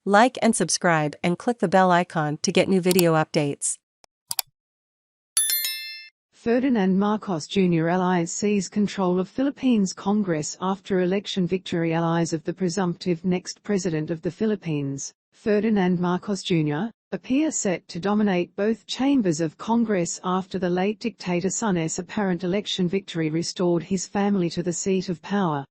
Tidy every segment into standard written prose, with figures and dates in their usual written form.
Like and subscribe and click the bell icon to get new video updates. Ferdinand Marcos Jr. allies seize control of Philippines Congress after election victory. Allies of the presumptive next president of the Philippines, Ferdinand Marcos Jr., appear set to dominate both chambers of Congress after the late dictator's son's apparent election victory restored his family to the seat of power.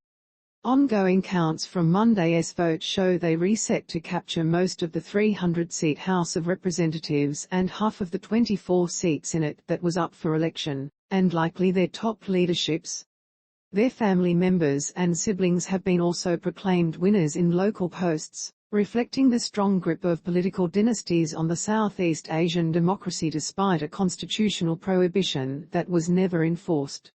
Ongoing counts from Monday's vote show they reset to capture most of the 300-seat House of Representatives and half of the 24-seat Senate that was up for election, and likely their top leaderships. Their family members and siblings have been also proclaimed winners in local posts, reflecting the strong grip of political dynasties on the Southeast Asian democracy despite a constitutional prohibition that was never enforced.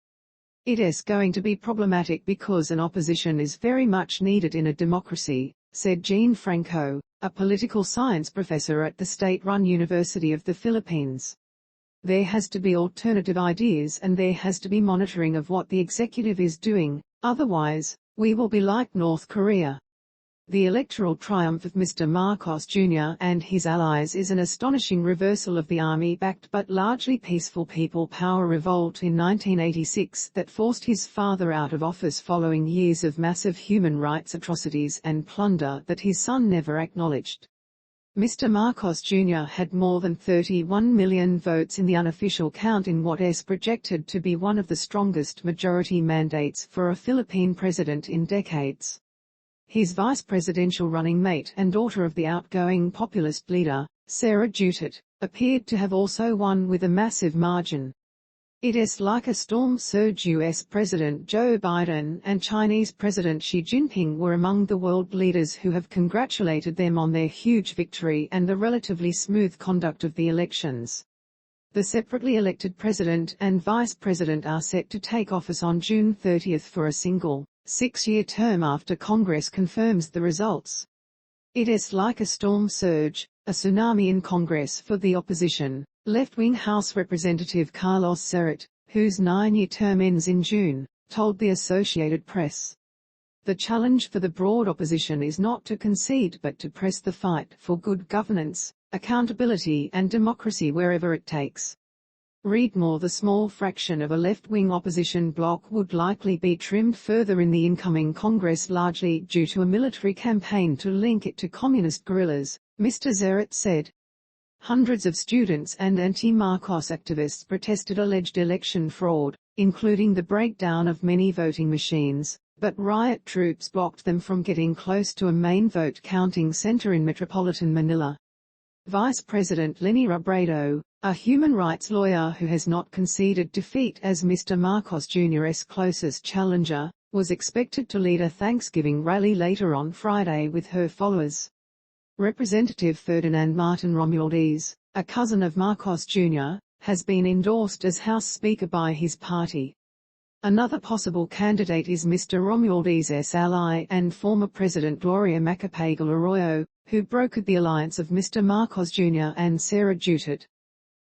It is going to be problematic because an opposition is very much needed in a democracy, said Jean Franco, a political science professor at the state-run University of the Philippines. There has to be alternative ideas and there has to be monitoring of what the executive is doing, otherwise, we will be like North Korea. The electoral triumph of Mr. Marcos Jr. and his allies is an astonishing reversal of the army-backed but largely peaceful people power revolt in 1986 that forced his father out of office following years of massive human rights atrocities and plunder that his son never acknowledged. Mr. Marcos Jr. had more than 31 million votes in the unofficial count in what is projected to be one of the strongest majority mandates for a Philippine president in decades. His vice-presidential running mate and daughter of the outgoing populist leader, Sara Duterte, appeared to have also won with a massive margin. It is like a storm surge. US President Joe Biden and Chinese President Xi Jinping were among the world leaders who have congratulated them on their huge victory and the relatively smooth conduct of the elections. The separately elected president and vice president are set to take office on June 30 for a single, 6-year term after Congress confirms the results. It is like a storm surge, a tsunami in Congress for the opposition, left-wing House Representative Carlos Zarate, whose 9-year term ends in June, told the Associated Press. The challenge for the broad opposition is not to concede but to press the fight for good governance, accountability and democracy wherever it takes. Read more. The small fraction of a left-wing opposition bloc would likely be trimmed further in the incoming Congress, largely due to a military campaign to link it to communist guerrillas, Mr. Zarate said. Hundreds of students and anti-Marcos activists protested alleged election fraud, including the breakdown of many voting machines, but riot troops blocked them from getting close to a main vote counting center in metropolitan Manila. Vice President Leni Robredo, a human rights lawyer who has not conceded defeat as Mr. Marcos Jr.'s closest challenger, was expected to lead a Thanksgiving rally later on Friday with her followers. Representative Ferdinand Martin Romualdez, a cousin of Marcos Jr., has been endorsed as House Speaker by his party. Another possible candidate is Mr. Romualdez's ally and former President Gloria Macapagal Arroyo, who brokered the alliance of Mr. Marcos Jr. and Sara Duterte.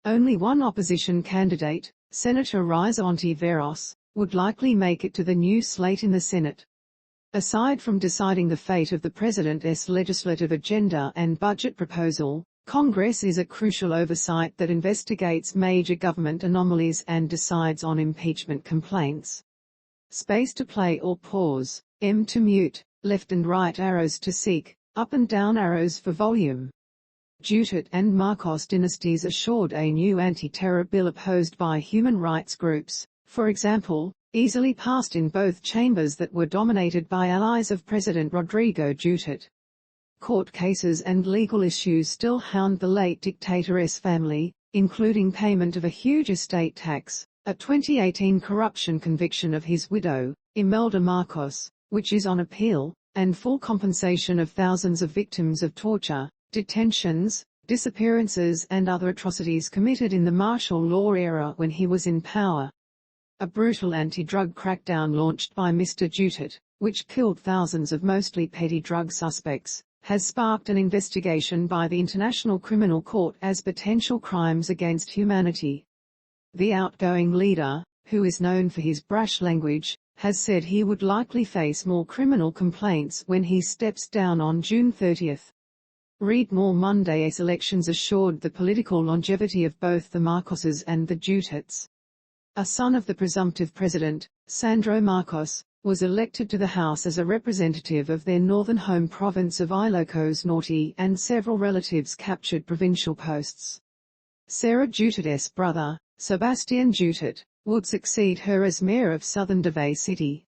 Only one opposition candidate, Senator Risa Hontiveros, would likely make it to the new slate in the Senate. Aside from deciding the fate of the president's legislative agenda and budget proposal, Congress is a crucial oversight that investigates major government anomalies and decides on impeachment complaints. Space to play or pause, M to mute, left and right arrows to seek, up and down arrows for volume. Duterte and Marcos dynasties assured a new anti-terror bill opposed by human rights groups, for example, easily passed in both chambers that were dominated by allies of President Rodrigo Duterte. Court cases and legal issues still hound the late dictator's family, including payment of a huge estate tax, a 2018 corruption conviction of his widow, Imelda Marcos, which is on appeal, and full compensation of thousands of victims of torture, detentions, disappearances and other atrocities committed in the martial law era when he was in power. A brutal anti-drug crackdown launched by Mr. Duterte, which killed thousands of mostly petty drug suspects, has sparked an investigation by the International Criminal Court as potential crimes against humanity. The outgoing leader, who is known for his brash language, has said he would likely face more criminal complaints when he steps down on June 30. Read more. Monday's elections assured the political longevity of both the Marcoses and the Dutertes. A son of the presumptive president, Sandro Marcos, was elected to the House as a representative of their northern home province of Ilocos Norte, and several relatives captured provincial posts. Sara Duterte's brother, Sebastian Duterte, would succeed her as mayor of southern Davao City.